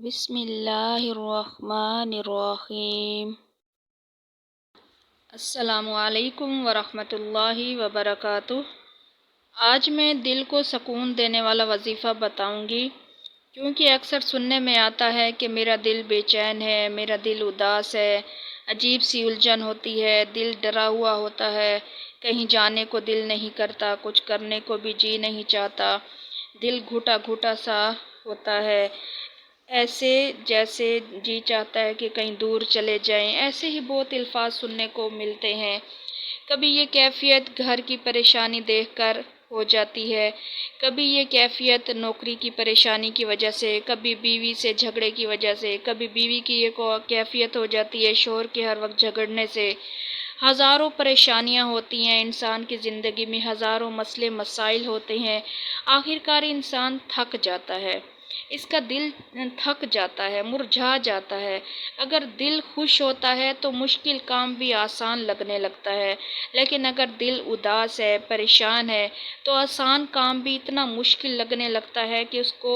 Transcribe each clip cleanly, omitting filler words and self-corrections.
بسم اللہ الرحمن الرحیم۔ السلام علیکم ورحمۃ اللہ وبرکاتہ۔ آج میں دل کو سکون دینے والا وظیفہ بتاؤں گی، کیونکہ اکثر سننے میں آتا ہے کہ میرا دل بے چین ہے، میرا دل اداس ہے، عجیب سی الجھن ہوتی ہے، دل ڈرا ہوا ہوتا ہے، کہیں جانے کو دل نہیں کرتا، کچھ کرنے کو بھی جی نہیں چاہتا، دل گھٹا گھٹا سا ہوتا ہے، ایسے جیسے جی چاہتا ہے کہ کہیں دور چلے جائیں۔ ایسے ہی بہت الفاظ سننے کو ملتے ہیں۔ کبھی یہ کیفیت گھر کی پریشانی دیکھ کر ہو جاتی ہے، کبھی یہ کیفیت نوکری کی پریشانی کی وجہ سے، کبھی بیوی سے جھگڑے کی وجہ سے، کبھی بیوی کی یہ کیفیت ہو جاتی ہے شوہر کے ہر وقت جھگڑنے سے۔ ہزاروں پریشانیاں ہوتی ہیں انسان کی زندگی میں، ہزاروں مسئلے مسائل ہوتے ہیں، آخرکار انسان تھک جاتا ہے، اس کا دل تھک جاتا ہے، مرجھا جاتا ہے۔ اگر دل خوش ہوتا ہے تو مشکل کام بھی آسان لگنے لگتا ہے، لیکن اگر دل اداس ہے، پریشان ہے، تو آسان کام بھی اتنا مشکل لگنے لگتا ہے کہ اس کو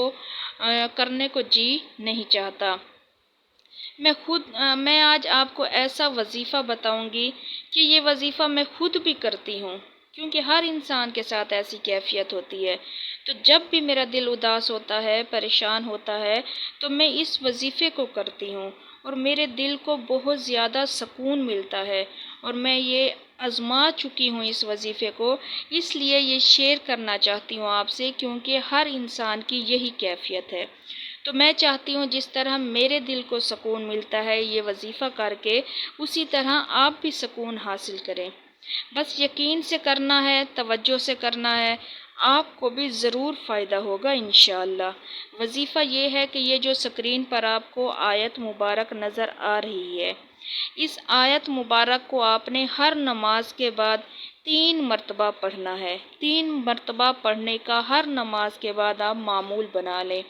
کرنے کو جی نہیں چاہتا۔ میں آج آپ کو ایسا وظیفہ بتاؤں گی کہ یہ وظیفہ میں خود بھی کرتی ہوں، کیونکہ ہر انسان کے ساتھ ایسی کیفیت ہوتی ہے۔ تو جب بھی میرا دل اداس ہوتا ہے، پریشان ہوتا ہے، تو میں اس وظیفے کو کرتی ہوں اور میرے دل کو بہت زیادہ سکون ملتا ہے، اور میں یہ آزما چکی ہوں اس وظیفے کو، اس لیے یہ شیئر کرنا چاہتی ہوں آپ سے، کیونکہ ہر انسان کی یہی کیفیت ہے۔ تو میں چاہتی ہوں جس طرح میرے دل کو سکون ملتا ہے یہ وظیفہ کر کے، اسی طرح آپ بھی سکون حاصل کریں۔ بس یقین سے کرنا ہے، توجہ سے کرنا ہے، آپ کو بھی ضرور فائدہ ہوگا انشاءاللہ۔ وظیفہ یہ ہے کہ یہ جو سکرین پر آپ کو آیت مبارک نظر آ رہی ہے، اس آیت مبارک کو آپ نے ہر نماز کے بعد 3 مرتبہ پڑھنا ہے۔ 3 مرتبہ پڑھنے کا ہر نماز کے بعد آپ معمول بنا لیں،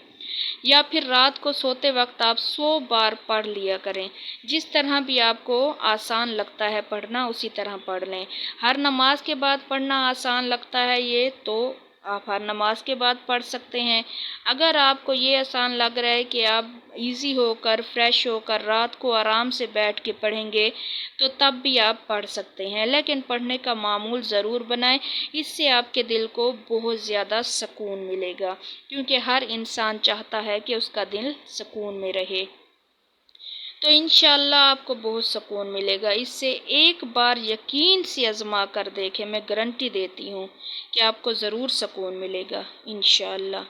یا پھر رات کو سوتے وقت آپ 100 بار پڑھ لیا کریں۔ جس طرح بھی آپ کو آسان لگتا ہے پڑھنا، اسی طرح پڑھ لیں۔ ہر نماز کے بعد پڑھنا آسان لگتا ہے یہ تو آپ ہر نماز کے بعد پڑھ سکتے ہیں۔ اگر آپ کو یہ آسان لگ رہا ہے کہ آپ ایزی ہو کر، فریش ہو کر رات کو آرام سے بیٹھ کے پڑھیں گے، تو تب بھی آپ پڑھ سکتے ہیں، لیکن پڑھنے کا معمول ضرور بنائیں، اس سے آپ کے دل کو بہت زیادہ سکون ملے گا، کیونکہ ہر انسان چاہتا ہے کہ اس کا دل سکون میں رہے۔ تو انشاءاللہ آپ کو بہت سکون ملے گا۔ اس سے ایک بار یقین سے آزما کر دیکھیں، میں گارنٹی دیتی ہوں کہ آپ کو ضرور سکون ملے گا انشاءاللہ۔